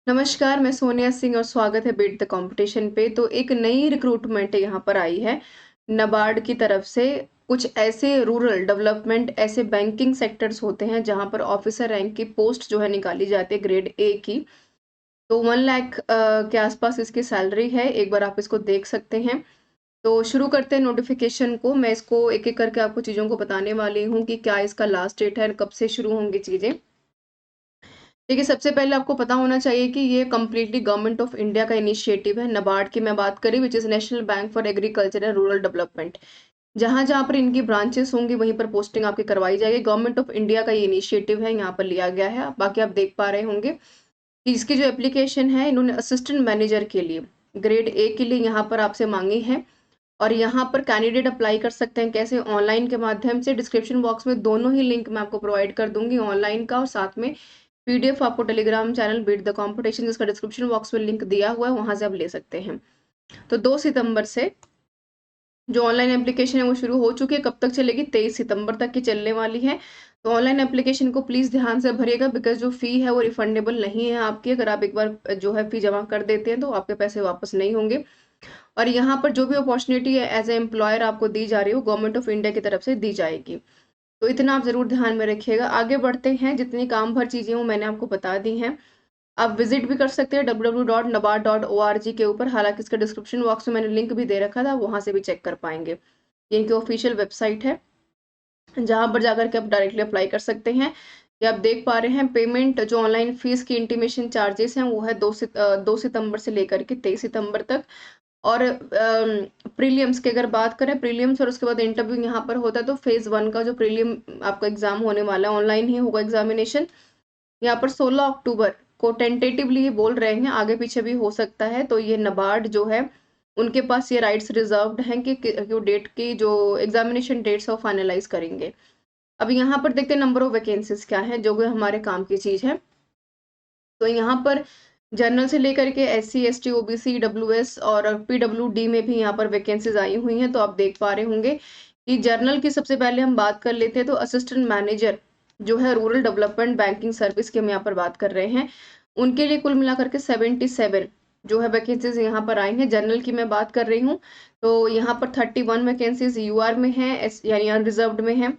नमस्कार, मैं सोनिया सिंह और स्वागत है बीट द कंपटीशन पे। तो एक नई रिक्रूटमेंट यहाँ पर आई है नाबार्ड की तरफ से। कुछ ऐसे रूरल डेवलपमेंट ऐसे बैंकिंग सेक्टर्स होते हैं जहाँ पर ऑफिसर रैंक की पोस्ट जो है निकाली जाती है ग्रेड ए की। तो 1 लाख के आसपास इसकी सैलरी है। एक बार आप इसको देख सकते हैं। तो शुरू करते हैं नोटिफिकेशन को। मैं इसको एक एक करके आपको चीज़ों को बताने वाली हूँ कि क्या इसका लास्ट डेट है, कब से शुरू होंगी चीज़ें। देखिए, सबसे पहले आपको पता होना चाहिए कि ये कंप्लीटली गवर्नमेंट ऑफ इंडिया का इनिशिएटिव है। नाबार्ड की मैं बात करी, which is National Bank for Agriculture and Rural Development. जहाँ-जहाँ पर इनकी ब्रांचेस होंगी वहीं पर पोस्टिंग आपकी करवाई जाएगी। गवर्नमेंट ऑफ इंडिया का ये इनिशिएटिव है, यहाँ पर लिया गया है। बाकी आप देख पा रहे होंगे कि इसकी जो एप्लीकेशन है इन्होंने असिस्टेंट मैनेजर के लिए ग्रेड ए के लिए यहाँ पर आपसे मांगी है। और यहाँ पर कैंडिडेट अप्लाई कर सकते हैं कैसे? ऑनलाइन के माध्यम से। डिस्क्रिप्शन बॉक्स में दोनों ही लिंक मैं आपको प्रोवाइड कर दूंगी, ऑनलाइन का और साथ में पीडीएफ आपको Telegram channel beat the competition जिसका डिस्क्रिप्शन बॉक्स में लिंक दिया हुआ है, वहां से आप ले सकते हैं। तो 2 सितंबर से जो ऑनलाइन एप्लीकेशन है वो शुरू हो चुकी है। कब तक चलेगी? 23 सितंबर तक की चलने वाली है। तो ऑनलाइन एप्लीकेशन को प्लीज़ ध्यान से भरिएगा, बिकॉज़ जो फ़ी है वो रिफंडेबल नहीं है आपकी। अगर आप एक बार जो है फ़ी जमा कर देते हैं तो आपके पैसे वापस नहीं होंगे। और यहाँ पर जो भी अपॉर्चुनिटी है एज़ ए एम्प्लॉयर आपको दी जा रही है वो गवर्नमेंट ऑफ इंडिया की तरफ से दी जाएगी। तो इतना आप ज़रूर ध्यान में रखिएगा। आगे बढ़ते हैं, जितनी काम भर चीज़ें वो मैंने आपको बता दी हैं। आप विजिट भी कर सकते हैं www.nabard.org के ऊपर। हालाँकि इसका डिस्क्रिप्शन बॉक्स में मैंने लिंक भी दे रखा था, वहाँ से भी चेक कर पाएँगे। ये इनकी ऑफिशियल वेबसाइट है, जहाँ पर जाकर के आप डायरेक्टली अप्लाई कर सकते हैं। ये आप देख पा रहे हैं पेमेंट जो ऑनलाइन फीस की इंटीमेशन चार्जेस हैं वो है 2 सितंबर से लेकर के 23 सितंबर तक। और प्रीलिम्स की अगर बात करें, प्रीलिम्स और उसके बाद इंटरव्यू यहाँ पर होता है। तो फेज़ 1 का जो प्रीलिम आपका एग्ज़ाम होने वाला है, ऑनलाइन ही होगा एग्ज़ामिनेशन। यहाँ पर 16 अक्टूबर को टेंटेटिवली ये बोल रहे हैं, आगे पीछे भी हो सकता है। तो ये नाबार्ड जो है उनके पास ये राइट्स रिजर्व्ड हैं कि जो डेट की जो एग्जामिनेशन डेट्स है वो फाइनलाइज करेंगे। अब यहाँ पर देखते हैं नंबर ऑफ वैकेंसीज क्या है, जो कि हमारे काम की चीज़ है। तो यहाँ पर जनरल से लेकर के एससी एसटी ओबीसी डब्ल्यूएस और पीडब्ल्यूडी में भी यहाँ पर वैकेंसीज आई हुई हैं। तो आप देख पा रहे होंगे कि जर्नल की सबसे पहले हम बात कर लेते हैं। तो असिस्टेंट मैनेजर जो है रूरल डेवलपमेंट बैंकिंग सर्विस की हम यहाँ पर बात कर रहे हैं, उनके लिए कुल मिलाकर के 77 जो है वैकेंसीज यहाँ पर आई हैं। जनरल की मैं बात कर रही हूँ तो यहाँ पर 31 वैकेंसीज यूआर में है, यानी अनरिजर्व्ड में है।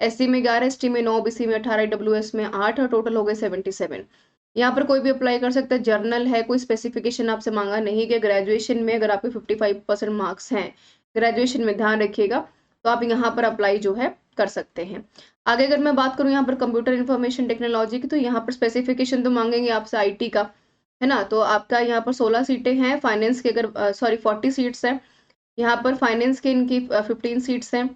एससी में 11, एसटी में 9, ओबीसी में 18, डब्ल्यूएस में 8 और टोटल हो गए 77। यहाँ पर कोई भी अप्लाई कर सकता है। जर्नल है, कोई स्पेसिफिकेशन आपसे मांगा नहीं गया। ग्रेजुएशन में अगर आपके 55% मार्क्स हैं ग्रेजुएशन में, ध्यान रखिएगा, तो आप यहाँ पर अप्लाई जो है कर सकते हैं। आगे अगर मैं बात करूँ यहाँ पर कंप्यूटर इंफॉर्मेशन टेक्नोलॉजी की, तो यहाँ पर स्पेसिफिकेशन तो मांगेंगे आपसे आईटी का, है ना। तो आपका यहाँ पर 16 सीटें हैं। फाइनेंस की अगर 40 सीट्स हैं। यहाँ पर फाइनेंस के इनकी 15 सीट्स हैं।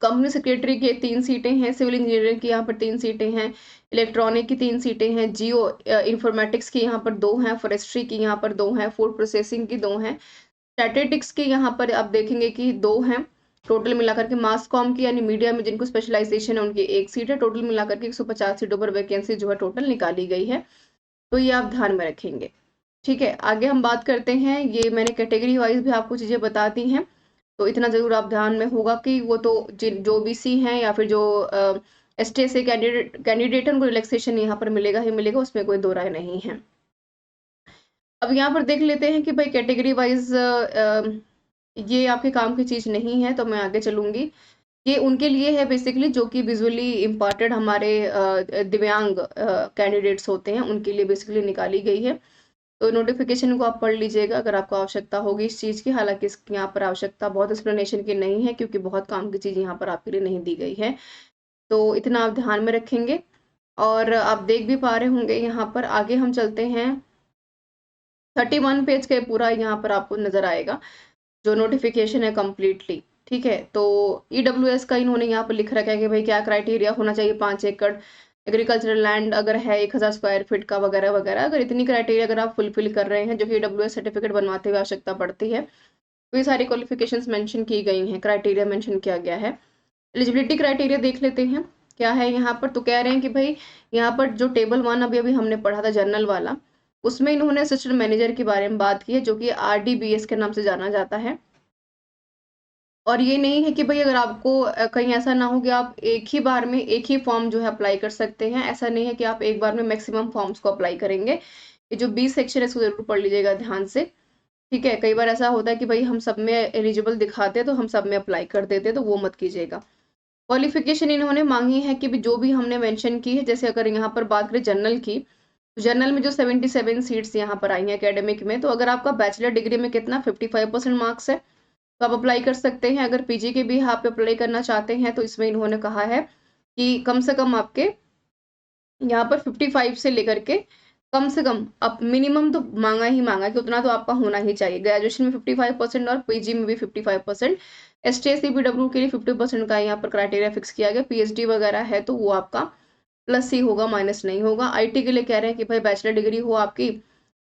कंपनी सेक्रेटरी की 3 सीटें हैं। सिविल इंजीनियरिंग की यहाँ पर 3 सीटें हैं। इलेक्ट्रॉनिक की 3 सीटें हैं। जियो इंफॉर्मेटिक्स की यहाँ पर 2 हैं। फॉरेस्ट्री की यहाँ पर 2 हैं। फूड प्रोसेसिंग की 2 हैं। स्टैटिस्टिक्स की यहाँ पर आप देखेंगे कि 2 हैं। टोटल मिलाकर के मास कॉम की यानी मीडिया में जिनको स्पेशलाइजेशन है उनकी 1 सीट है। टोटल मिलाकर के 150 सीटों पर वैकेंसी जो है टोटल निकाली गई है। तो ये आप ध्यान में रखेंगे। ठीक है, आगे हम बात करते हैं। ये मैंने कैटेगरी वाइज भी आपको चीज़ें बता दी हैं। तो इतना ज़रूर आप ध्यान में होगा कि वो तो जिन जो ओबीसी हैं या फिर जो एसटी से कैंडिडेट है उनको रिलैक्सेशन यहाँ पर मिलेगा ही मिलेगा, उसमें कोई दो राय नहीं है। अब यहाँ पर देख लेते हैं कि भाई कैटेगरी वाइज ये आपके काम की चीज़ नहीं है, तो मैं आगे चलूंगी। ये उनके लिए है बेसिकली जो कि विजुअली इम्पार्टेड हमारे दिव्यांग कैंडिडेट्स होते हैं, उनके लिए बेसिकली निकाली गई है। तो नोटिफिकेशन को आप पढ़ लीजिएगा अगर आपको आवश्यकता होगी इस चीज़ की। हालांकि इसकी यहाँ पर आवश्यकता बहुत एक्सप्लेनेशन की नहीं है, क्योंकि बहुत काम की चीज़ यहाँ पर आपके लिए नहीं दी गई है। तो इतना आप ध्यान में रखेंगे। और आप देख भी पा रहे होंगे यहाँ पर। आगे हम चलते हैं। 31 पेज का पूरा यहाँ पर आपको नजर आएगा जो नोटिफिकेशन है कम्प्लीटली। ठीक है, तो ईडब्ल्यूएस का इन्होंने यहाँ पर लिख रखा है कि भाई क्या क्राइटेरिया होना चाहिए। 5 एकड़ एग्रीकल्चरल लैंड अगर है, 1000 स्क्वायर फीट का वगैरह वगैरह। अगर इतनी क्राइटेरिया अगर आप फुलफिल कर रहे हैं जो कि ईडब्ल्यूएस सर्टिफिकेट बनवाते हुए आवश्यकता पड़ती है, तो ये सारी क्वालिफिकेशंस मेंशन की गई हैं, क्राइटेरिया मेंशन किया गया है। एलिजिबिलिटी क्राइटेरिया देख लेते हैं क्या है यहाँ पर। तो कह रहे हैं कि भाई यहाँ पर जो टेबल 1 अभी अभी हमने पढ़ा था जनरल वाला, उसमें इन्होंने असिस्टेंट मैनेजर के बारे में बात की है, जो कि आरडीबीएस के नाम से जाना जाता है। और ये नहीं है कि भाई अगर आपको कहीं ऐसा ना हो कि आप एक ही बार में एक ही फॉर्म जो है अप्लाई कर सकते हैं। ऐसा नहीं है कि आप एक बार में मैक्सिमम फॉर्म्स को अप्लाई करेंगे। ये जो बी सेक्शन है इसको जरूर पढ़ लीजिएगा ध्यान से। ठीक है, कई बार ऐसा होता है कि भाई हम सब में एलिजिबल दिखाते हैं तो हम सब में अप्लाई कर देते हैं, तो वो मत कीजिएगा। क्वालिफिकेशन इन्होंने मांगी है कि जो भी हमने मेंशन की है, जैसे अगर यहाँ पर बात करें जनरल की, तो जनरल में जो 77 सीट्स यहाँ पर आई हैं एकेडमिक में, तो अगर आपका बैचलर डिग्री में कितना 55% मार्क्स है तो आप अप्लाई कर सकते हैं। अगर पीजी के भी आप अप्लाई करना चाहते हैं तो इसमें इन्होंने कहा है कि कम से कम आपके यहाँ पर 55 से लेकर के कम से कम अब मिनिमम तो मांगा ही मांगा कि उतना तो आपका होना ही चाहिए। ग्रेजुएशन में 55% और पीजी में भी 55%। S T S C P W के लिए 50% का यहाँ पर क्राइटेरिया फिक्स किया गया। पीएचडी वगैरह है तो वो आपका प्लस ही होगा, माइनस नहीं होगा। आईटी के लिए कह रहे हैं कि भाई बैचलर डिग्री हो आपकी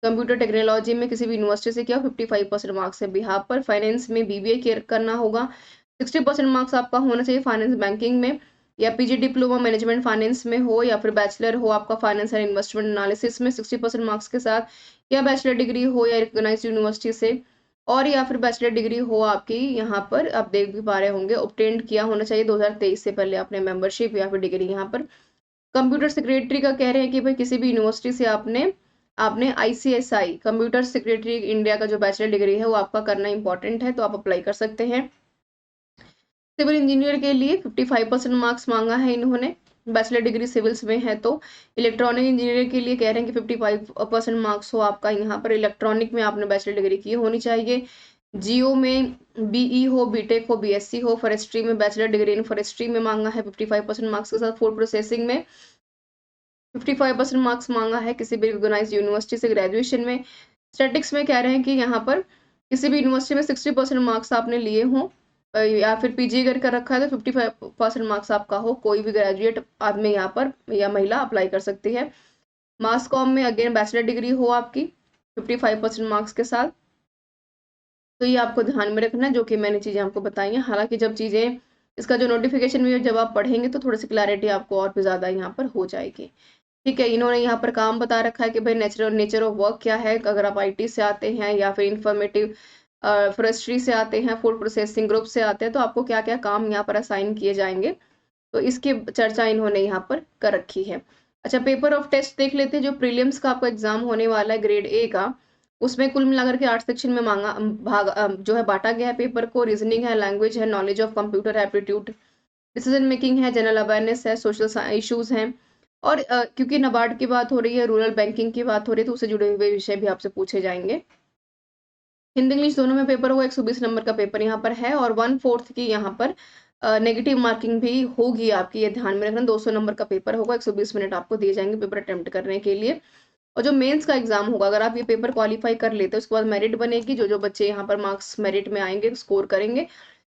कंप्यूटर टेक्नोलॉजी में किसी भी यूनिवर्सिटी से किया, 55% मार्क्स है बिहार पर। फाइनेंस में बीबीए करना होगा, 60% मार्क्स आपका होना चाहिए फाइनेंस बैंकिंग में, या पीजी डिप्लोमा मैनेजमेंट फाइनेंस में हो, या फिर बैचलर हो आपका फाइनेंस एंड इन्वेस्टमेंट एनालिसिस में 60% मार्क्स के साथ, या बैचलर डिग्री हो या रिकॉग्नाइज्ड यूनिवर्सिटी से, और या फिर बैचलर डिग्री हो आपकी यहाँ पर आप देख भी पा रहे होंगे ऑब्टेंड किया होना चाहिए 2023 से पहले आपने मेंबरशिप या फिर डिग्री। यहाँ पर कंप्यूटर सेक्रेटरी का कह रहे हैं कि भाई किसी भी यूनिवर्सिटी से आपने आपने आईसीएसआई कंप्यूटर सेक्रेटरी इंडिया का जो बैचलर डिग्री है वो आपका करना इंपॉर्टेंट है, तो आप अप्लाई कर सकते हैं। सिविल इंजीनियर के लिए 55% मार्क्स मांगा है इन्होंने, बैचलर डिग्री सिविल्स में है तो। इलेक्ट्रॉनिक इंजीनियर के लिए कह रहे हैं कि 55% मार्क्स हो आपका यहाँ पर, इलेक्ट्रॉनिक में आपने बैचलर डिग्री की होनी चाहिए। जियो में बीई हो, बीटेक हो, बीएससी हो। फॉरेस्ट्री में बैचलर डिग्री इन फॉरेस्ट्री में मांगा है 55% मार्क्स के साथ। फूड प्रोसेसिंग में 55% मार्क्स मांगा है किसी भी रिकॉग्नाइज्ड यूनिवर्सिटी से ग्रेजुएशन में। स्टैटिक्स में कह रहे हैं कि यहाँ पर किसी भी यूनिवर्सिटी में 60% मार्क्स आपने लिए हों, या फिर पीजी अगर कर रखा है तो 55% मार्क्स आपका हो। कोई भी ग्रेजुएट आदमी यहाँ पर या महिला अप्लाई कर सकती है। मास कॉम में अगेन बैचलर डिग्री हो आपकी 55% मार्क्स के साथ। तो ये आपको ध्यान में रखना है जो कि मैंने चीजें आपको बताई हैं। हालांकि जब चीजें इसका जो नोटिफिकेशन में जब आप पढ़ेंगे तो थोड़ी सी क्लैरिटी आपको और भी ज्यादा यहाँ पर हो जाएगी। ठीक है, इन्होंने यहाँ पर काम बता रखा है कि भाई नेचर ऑफ वर्क क्या है। अगर आप आईटी से आते हैं या फिर इंफॉर्मेटिव फॉरेस्ट्री से आते हैं, फूड प्रोसेसिंग ग्रुप से आते हैं, तो आपको क्या क्या काम यहाँ पर असाइन किए जाएंगे, तो इसकी चर्चा इन्होंने यहाँ पर कर रखी है। अच्छा, पेपर ऑफ टेस्ट देख लेते हैं। जो प्रीलिम्स का आपका एग्जाम होने वाला है ग्रेड ए का, उसमें कुल मिलाकर के 8 सेक्शन में मांगा भाग जो है बांटा गया है पेपर को। रीजनिंग है, लैंग्वेज है, knowledge of computer aptitude, decision making है, जनरल अवेयरनेस है, सोशल इश्यूज हैं, और क्योंकि नाबार्ड की बात हो रही है, रूरल बैंकिंग की बात हो रही है, तो उससे जुड़े हुए विषय भी आपसे पूछे जाएंगे। हिंदी इंग्लिश दोनों में पेपर होगा। 120 नंबर का पेपर यहाँ पर है, और 1/4 की यहाँ पर नेगेटिव मार्किंग भी होगी आपकी, ये ध्यान में रखना। 200 नंबर का पेपर होगा, 120 मिनट आपको दिए जाएंगे पेपर अटेम्प्ट करने के लिए। और जो मेंस का एग्जाम होगा, अगर आप ये पेपर क्वालिफाई कर लेते हो उसके बाद मेरिट बनेगी। जो बच्चे यहाँ पर मार्क्स मेरिट में आएंगे स्कोर करेंगे,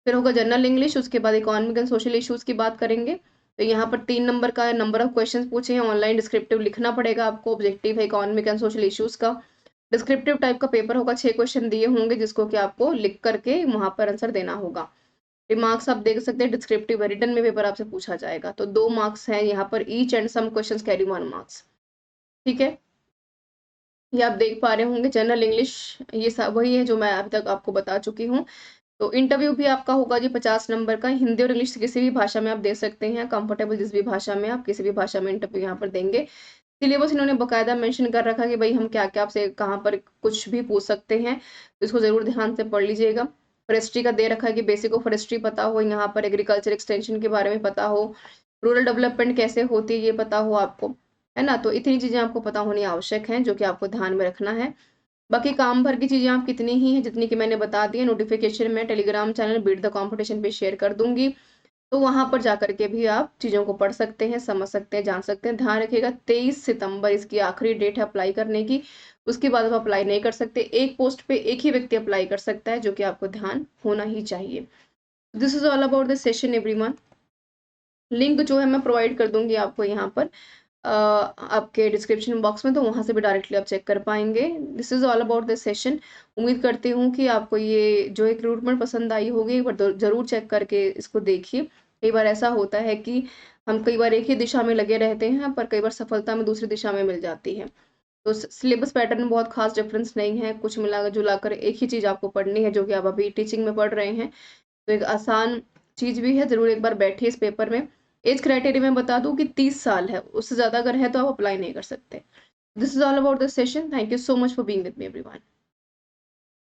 फिर होगा जनरल इंग्लिश, उसके बाद इकोनॉमिक एंड सोशल इश्यूज की बात करेंगे। तो यहाँ पर 3 नंबर का नंबर ऑफ क्वेश्चन पूछे हैं, ऑनलाइन डिस्क्रिप्टिव लिखना पड़ेगा आपको। ऑब्जेक्टिव है इकोनॉमिक एंड सोशल इश्यूज का, डिस्क्रिप्टिव टाइप का पेपर होगा। 6 क्वेश्चन दिए होंगे जिसको कि आपको लिख करके वहां पर आंसर देना होगा। रिमार्क्स आप देख सकते हैं, डिस्क्रिप्टिव रिटर्न में पेपर आपसे पूछा जाएगा, तो 2 मार्क्स हैं यहाँ पर each, and some questions carry 1 marks. ठीक है, ये आप देख पा रहे होंगे। जनरल इंग्लिश ये सब वही है जो मैं अभी तक आपको बता चुकी हूँ। तो इंटरव्यू भी आपका होगा जी 50 नंबर का। हिंदी और इंग्लिश किसी भी भाषा में आप दे सकते हैं, कंफर्टेबल जिस भी भाषा में, आप किसी भी भाषा में इंटरव्यू यहाँ पर देंगे। सिलेबस इन्होंने बकायदा मेंशन कर रखा है कि भाई हम क्या क्या आपसे कहाँ पर कुछ भी पूछ सकते हैं, तो इसको जरूर ध्यान से पढ़ लीजिएगा। फॉरेस्ट्री का दे रखा है कि बेसिक ऑफ फॉरेस्ट्री पता हो, यहाँ पर एग्रीकल्चर एक्सटेंशन के बारे में पता हो, रूरल डेवलपमेंट कैसे होती है ये पता हो आपको, है ना। तो इतनी चीजें आपको पता होनी आवश्यक है जो कि आपको ध्यान में रखना है। बाकी काम भर की चीजें आप कितनी ही हैं जितनी कि मैंने बता दी है, नोटिफिकेशन में Telegram channel beat the competition पे शेयर कर दूंगी, तो वहां पर जाकर के भी आप चीजों को पढ़ सकते हैं, समझ सकते हैं, जान सकते हैं। ध्यान रखिएगा 23 सितंबर इसकी आखिरी डेट है अप्लाई करने की, उसके बाद आप अप्लाई नहीं कर सकते। एक पोस्ट पे एक ही व्यक्ति अप्लाई कर सकता है, जो कि आपको ध्यान होना ही चाहिए। This is all about this session everyone. Link जो है मैं प्रोवाइड कर दूंगी आपको यहाँ पर आपके डिस्क्रिप्शन बॉक्स में, तो वहां से भी डायरेक्टली आप चेक कर पाएंगे। This is all about this session. उम्मीद करती हूँ कि आपको ये जो एक रिक्रूटमेंट पसंद आई होगी, एक बार जरूर चेक करके इसको देखिए। कई बार ऐसा होता है कि हम कई बार एक ही दिशा में लगे रहते हैं, पर कई बार सफलता में दूसरी दिशा में मिल जाती है। तो सिलेबस पैटर्न में बहुत खास डिफरेंस नहीं है, कुछ मिला जुलाकर एक ही चीज आपको पढ़नी है जो कि आप अभी टीचिंग में पढ़ रहे हैं। तो एक आसान चीज भी है, जरूर एक बार बैठिए इस पेपर में। एज क्राइटेरिया में बता दूं कि 30 साल है, उससे ज्यादा अगर है तो आप अप्लाई नहीं कर सकते। This is all about the session. Thank you so much for being with me, everyone.